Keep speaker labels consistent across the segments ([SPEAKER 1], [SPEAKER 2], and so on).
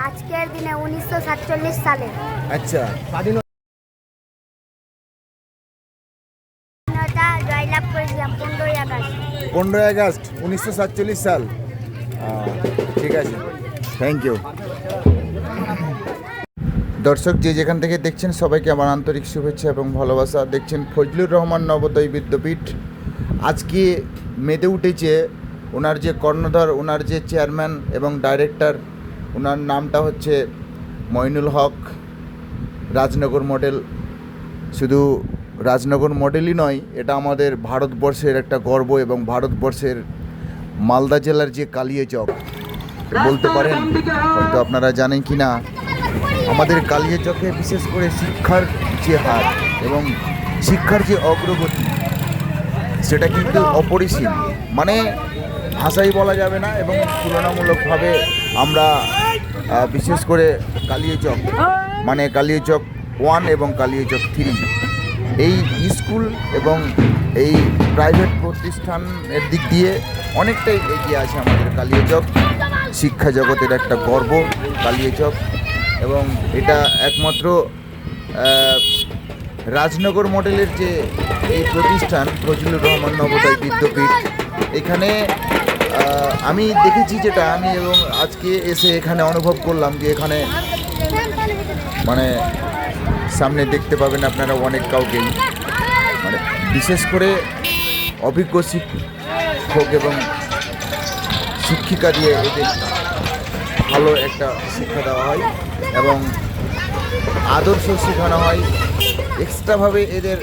[SPEAKER 1] আজকের দিনে 1947 সালে
[SPEAKER 2] আচ্ছা,
[SPEAKER 1] স্বাধীনতা জয়লাভ করেছিলাম 15ই আগস্ট।
[SPEAKER 2] 15ই আগস্ট 1947 সাল। ঠিক আছে, থ্যাংক ইউ। দর্শক যে যেখান থেকে দেখছেন সবাইকে আমার আন্তরিক শুভেচ্ছা এবং ভালোবাসা। দেখছেন ফজলুর রহমান নবোদয় বিদ্যাপীঠ। আজকে মেতে উঠেছে ওনার যে কর্ণধার, ওনার যে চেয়ারম্যান এবং ডাইরেক্টর, ওনার নামটা হচ্ছে মইনুল হক। রাজনগর মডেল, শুধু রাজনগর মডেলই নয়, এটা আমাদের ভারতবর্ষের একটা গর্ব এবং ভারতবর্ষের মালদা জেলার যে কালিয়াচক বলতে পারেন, হয়তো আপনারা জানেন কি না, আমাদের কালিয়াচকে বিশেষ করে শিক্ষার যে হার এবং শিক্ষার যে অগ্রগতি সেটা কিন্তু অপরিসীম, মানে ভাষাই বলা যাবে না। এবং তুলনামূলকভাবে আমরা বিশেষ করে কালিয়াচক, মানে কালিয়াচক 1 এবং কালিয়াচক 3, এই স্কুল এবং এই প্রাইভেট প্রতিষ্ঠানের দিক দিয়ে অনেকটাই এগিয়ে আছে আমাদের কালিয়াচক। শিক্ষা জগতের একটা গর্ব কালিয়াচক, এবং এটা একমাত্র রাজনগর মডেলের যে এই প্রতিষ্ঠান ফজলুর রহমান নবোদয় বিদ্যাপীঠ, এখানে আমি দেখেছি যেটা আমি এবং আজকে এসে এখানে অনুভব করলাম যে এখানে মানে সামনে দেখতে পাবেন আপনারা অনেক কাউকেই, মানে বিশেষ করে অভিজ্ঞ শিক্ষক এবং শিক্ষিকা দিয়ে এদের ভালো একটা শিক্ষা দেওয়া হয় এবং আদর্শ শেখানো হয়। এক্সট্রাভাবে এদের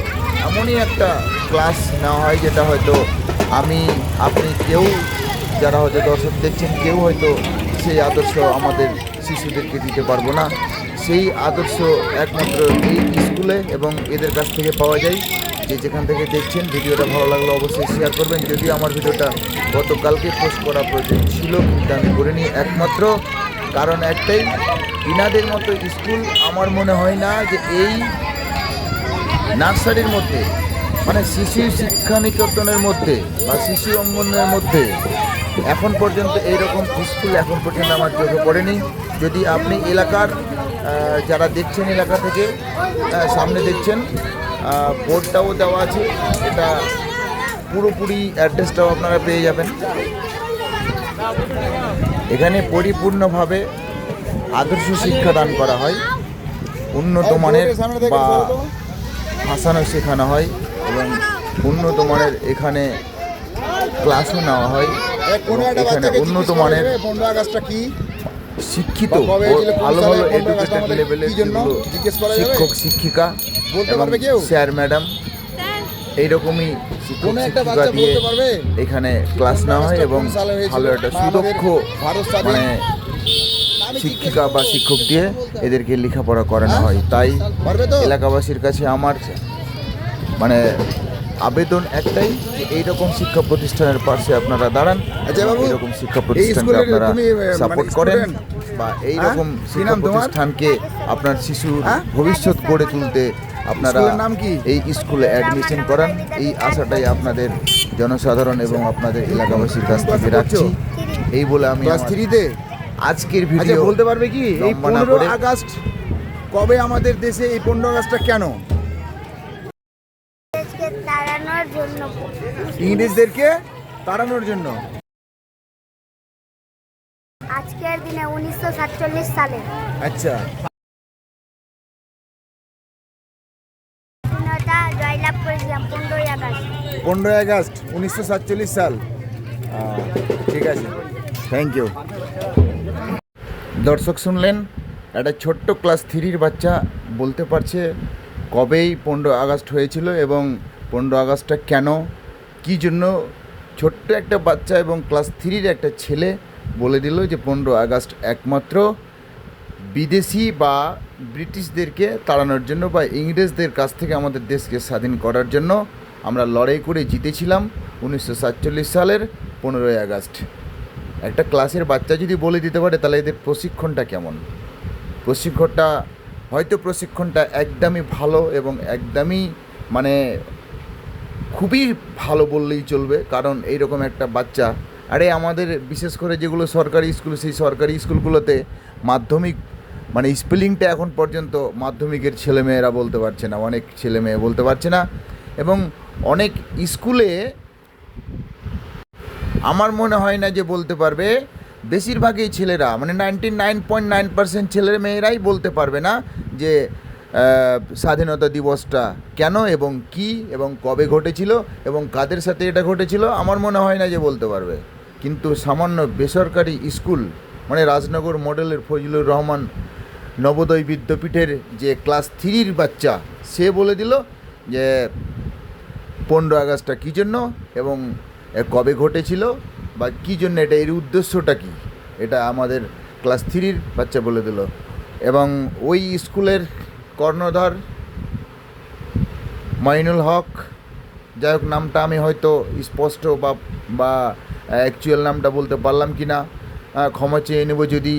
[SPEAKER 2] এমনই একটা ক্লাস নেওয়া হয় যেটা হয়তো আপনি কেউ যারা হয়তো দর্শক দেখছেন কেউ হয়তো সেই আদর্শ আমাদের শিশুদেরকে দিতে পারবো না। সেই আদর্শ একমাত্র এই স্কুলে এবং এদের কাছ থেকে পাওয়া যায়। যে যেখান থেকে দেখছেন, ভিডিওটা ভালো লাগলে অবশ্যই শেয়ার করবেন। যদিও আমার ভিডিওটা গতকালকে পোস্ট করা প্রয়োজন ছিল, কিন্তু আমি করিনি একমাত্র কারণ একটাই, ইনাদের মতো স্কুল আমার মনে হয় না যে এই নার্সারির মধ্যে, মানে শিশু শিক্ষা নিকেতনের মধ্যে বা শিশু অঙ্গনের মধ্যে এখন পর্যন্ত এইরকম স্কুল এখন পর্যন্ত আমার চোখে পড়েনি। যদি আপনি এলাকার যারা দেখছেন এলাকা থেকে সামনে দেখছেন, বোর্ডটাও দেওয়া আছে, এটা পুরোপুরি অ্যাড্রেসটাও আপনারা পেয়ে যাবেন। এখানে পরিপূর্ণভাবে আদর্শ শিক্ষা দান করা হয়, উন্নত মানের বা ভাষানো শেখানো হয় এবং উন্নত মানের এখানে ক্লাসও নেওয়া হয়। এখানে উন্নত মানের শিক্ষিত ভালো ভালো এডুকেটেড লেভেলের শিক্ষক শিক্ষিকা এবং স্যার ম্যাডাম এইরকমই শিক্ষক শিক্ষিকা দিয়ে এখানে ক্লাস নেওয়া হয় এবং ভালো একটা সুদক্ষ মানে শিক্ষিকা বা শিক্ষক দিয়ে এদেরকে লেখাপড়া করানো হয়। তাই এলাকাবাসীর কাছে আমার মানে আবেদন একটাই, যে এইরকম শিক্ষা প্রতিষ্ঠানের পাশে আপনারা দাঁড়ান, এইরকম শিক্ষা প্রতিষ্ঠানকে আপনারা সাপোর্ট করেন বা এইরকম শিক্ষা প্রতিষ্ঠানকে আপনার শিশুর ভবিষ্যৎ গড়ে তুলতে আপনারা এই স্কুলে অ্যাডমিশন করান। এই আশাটাই আপনাদের জনসাধারণ এবং আপনাদের এলাকাবাসীর কাছ থেকে রাখছি। এই বলে আমি আজকের ভিডিও
[SPEAKER 3] বলতে পারবে কি এই 15 আগস্ট কবে আমাদের দেশে এই 15 আগস্টটা কেন?
[SPEAKER 1] তাড়ানোর জন্য,
[SPEAKER 3] ইংরেজদেরকে তাড়ানোর জন্য।
[SPEAKER 1] আজকের দিনে 1947 সালে
[SPEAKER 2] আচ্ছা,
[SPEAKER 1] স্বাধীনতা জয়লাভ করেছিলাম 15ই আগস্ট।
[SPEAKER 2] 15ই আগস্ট 1947 সাল। ঠিক আছে, থ্যাংক ইউ। দর্শক শুনলেন, একটা ছোট্ট ক্লাস 3-র বাচ্চা বলতে পারছে কবেই 15 আগস্ট হয়েছিল এবং 15 আগস্টটা কেন, কী জন্য। ছোট্ট একটা বাচ্চা এবং ক্লাস 3-র একটা ছেলে বলে দিল যে 15 আগস্ট একমাত্র বিদেশি বা ব্রিটিশদেরকে তাড়ানোর জন্য বা ইংরেজদের কাছ থেকে আমাদের দেশকে স্বাধীন করার জন্য আমরা লড়াই করে জিতেছিলাম 1947 সালের 15ই আগস্ট। একটা ক্লাসের বাচ্চা যদি বলে দিতে পারে, তাহলে এদের প্রশিক্ষণটা কেমন? প্রশিক্ষণটা একদমই ভালো এবং একদমই মানে খুবই ভালো বললেই চলবে। কারণ এইরকম একটা বাচ্চা, আমাদের বিশেষ করে যেগুলো সরকারি স্কুল, সেই সরকারি স্কুলগুলোতে মাধ্যমিক মানে স্পেলিংটা এখন পর্যন্ত মাধ্যমিকের ছেলেমেয়েরা বলতে পারছে না, অনেক ছেলেমেয়ে বলতে পারছে না। এবং অনেক স্কুলে আমার মনে হয় না যে বলতে পারবে, বেশিরভাগই ছেলেরা মানে 99.9% ছেলের মেয়েরাই বলতে পারবে না যে স্বাধীনতা দিবসটা কেন এবং কি এবং কবে ঘটেছিল এবং কাদের সাথে এটা ঘটেছিল, আমার মনে হয় না যে বলতে পারবে। কিন্তু সামান্য বেসরকারি স্কুল মানে রাজনগর মডেলের ফজলুর রহমান নবোদয় বিদ্যাপীঠের যে ক্লাস 3-র বাচ্চা, সে বলে দিল যে 15 আগস্টটা কী জন্য এবং কবে ঘটেছিল বা কী জন্য, এটা এর উদ্দেশ্যটা কী, এটা আমাদের ক্লাস 3-র বাচ্চা বলে দিল। এবং ওই স্কুলের কর্ণধার মাইনুল হক, যাই হোক নামটা আমি হয়তো স্পষ্ট বা অ্যাকচুয়াল নামটা বলতে পারলাম কি না, ক্ষমা চেয়ে নেব যদি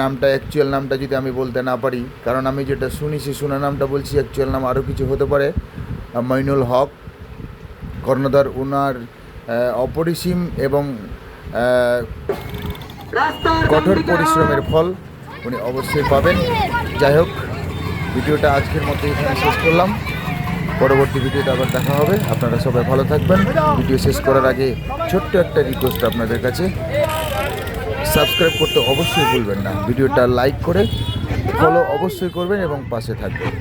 [SPEAKER 2] নামটা অ্যাকচুয়াল নামটা যদি আমি বলতে না পারি, কারণ আমি যেটা শুনি সে শোনা নামটা বলছি, অ্যাকচুয়াল নাম আরও কিছু হতে পারে। মাইনুল হক কর্ণধার, ওনার অপরিসীম এবং কঠোর পরিশ্রমের ফল উনি অবশ্যই পাবেন। যাই হোক, ভিডিওটা আজকের মতো এখানে শেষ করলাম, পরবর্তী ভিডিওতে আবার দেখা হবে। আপনারা সবাই ভালো থাকবেন। ভিডিও শেষ করার আগে ছোট্ট একটা রিকোয়েস্ট আপনাদের কাছে, সাবস্ক্রাইব করতে অবশ্যই ভুলবেন না, ভিডিওটা লাইক করে ফলো অবশ্যই করবেন এবং পাশে থাকবেন।